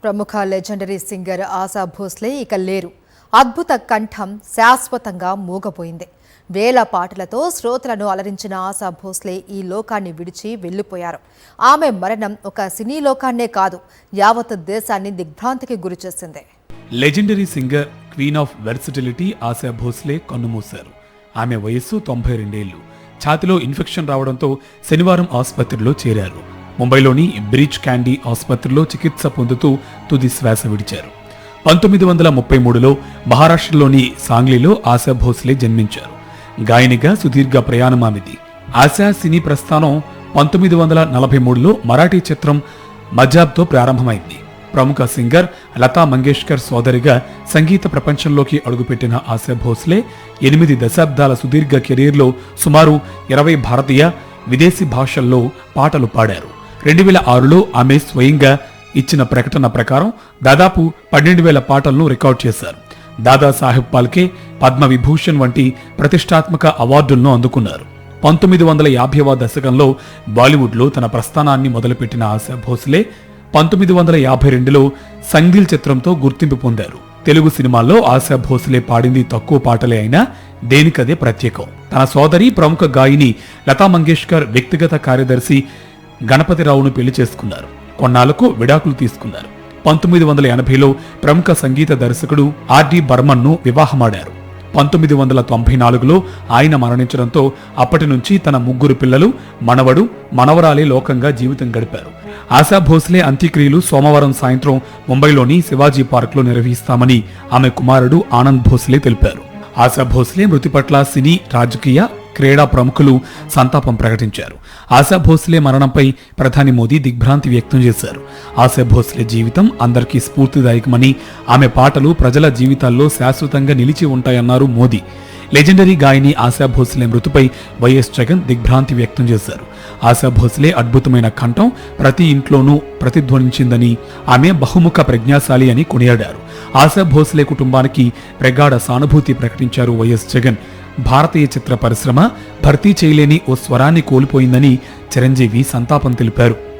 ప్రముఖ legendary singer ASHA Bhosle ఇక లేరు. అద్భుత కంఠం శాశ్వతంగా మూగపోయింది. వేల పాటలతో శ్రోతలను అలరించిన ఆశా భోస్లే ఈ లోకాన్ని విడిచి వెళ్లిపోయారు. ఆమె మరణం ఒక సినీ లోకాన్నే కాదు, యావత్ దేశాన్ని దిగ్భ్రాంతికి గురిచేసింది. Legendary singer, queen of versatility Asha Bhosle కన్నుమూశారు. ఆమె వయస్సు 92 ఏళ్లు. ఛాతిలో ఇన్ఫెక్షన్ రావడంతో శనివారం ఆసుపత్రిలో చేరారు. ముంబైలోని బ్రీచ్ క్యాండీ ఆసుపత్రిలో చికిత్స పొందుతూ తుది శ్వాస విడిచారు. 1933లో మహారాష్ట్రలోని సాంగ్లీలో ఆశా భోస్లే జన్మించారు. గాయనిగా సుదీర్ఘ ప్రయాణం ఆమెది. ఆశా సినీ ప్రస్థానం 1943లో మరాఠీ చిత్రం మజాబ్తో ప్రారంభమైంది. ప్రముఖ సింగర్ లతా మంగేష్కర్ సోదరిగా సంగీత ప్రపంచంలోకి అడుగుపెట్టిన ఆశా భోస్లే 8 దశాబ్దాల సుదీర్ఘ కెరీర్లో సుమారు 20 భారతీయ, విదేశీ భాషల్లో పాటలు పాడారు. 2006లో ఆమె స్వయంగా ఇచ్చిన ప్రకటన ప్రకారం దాదాపు 12,000 పాటలను రికార్డ్ చేశారు. దాదాసాహెబ్ పాల్కే, పద్మవిభూషణ్ వంటి ప్రతిష్టాత్మక అవార్డులను అందుకున్నారు. 1950వ దశకంలో బాలీవుడ్లో తన ప్రస్థానాన్ని మొదలుపెట్టిన ఆశా భోస్లే 1952లో సంగిల్ చిత్రంతో గుర్తింపు పొందారు. తెలుగు సినిమాల్లో ఆశా భోస్లే పాడింది తక్కువ పాటలే అయినా దేనికదే ప్రత్యేకం. తన సోదరి, ప్రముఖ గాయని లతా మంగేష్కర్ వ్యక్తిగత కార్యదర్శి గణపతిరావును పెళ్లి చేసుకున్నారు. కొన్నాళ్లకు విడాకులు తీసుకున్నారు. 1980లో ప్రముఖ సంగీత దర్శకుడు ఆర్డి బర్మన్ను వివాహమాడారు. 1994లో ఆయన మరణించడంతో అప్పటి నుంచి తన 3 పిల్లలు, మనవడు, మనవరాలే లోకంగా జీవితం గడిపారు. ఆశా భోస్లే అంత్యక్రియలు సోమవారం సాయంత్రం ముంబైలోని శివాజీ పార్క్లో నిర్వహిస్తామని ఆమె కుమారుడు ఆనంద్ భోస్లే తెలిపారు. ఆశా భోస్లే మృతి పట్ల సినీ, రాజకీయ, క్రీడా ప్రముఖులు సంతాపం ప్రకటించారు. ఆశా భోస్లే మరణంపై ప్రధాని మోదీ దిగ్భ్రాంతి వ్యక్తం చేశారు. ఆశా భోస్లే జీవితం అందరికీ స్ఫూర్తిదాయకమని, ఆమె పాటలు ప్రజల జీవితాల్లో శాశ్వతంగా నిలిచి ఉంటాయన్నారు మోదీ. లెజెండరీ గాయని ఆశా భోస్లే మృతిపై వైఎస్ జగన్ దిగ్భ్రాంతి వ్యక్తం చేశారు. ఆశా భోస్లే అద్భుతమైన కంఠం ప్రతి ఇంట్లోనూ ప్రతిధ్వనించిందని, ఆమె బహుముఖ ప్రజ్ఞాశాలి అని కొనియాడారు. ఆశా భోస్లే కుటుంబానికి ప్రగాఢ సానుభూతి ప్రకటించారు వైఎస్ జగన్. భారతీయ చిత్ర పరిశ్రమ భర్తీ చేయలేని ఓ స్వరాన్ని కోల్పోయిందని చిరంజీవి సంతాపం తెలిపారు.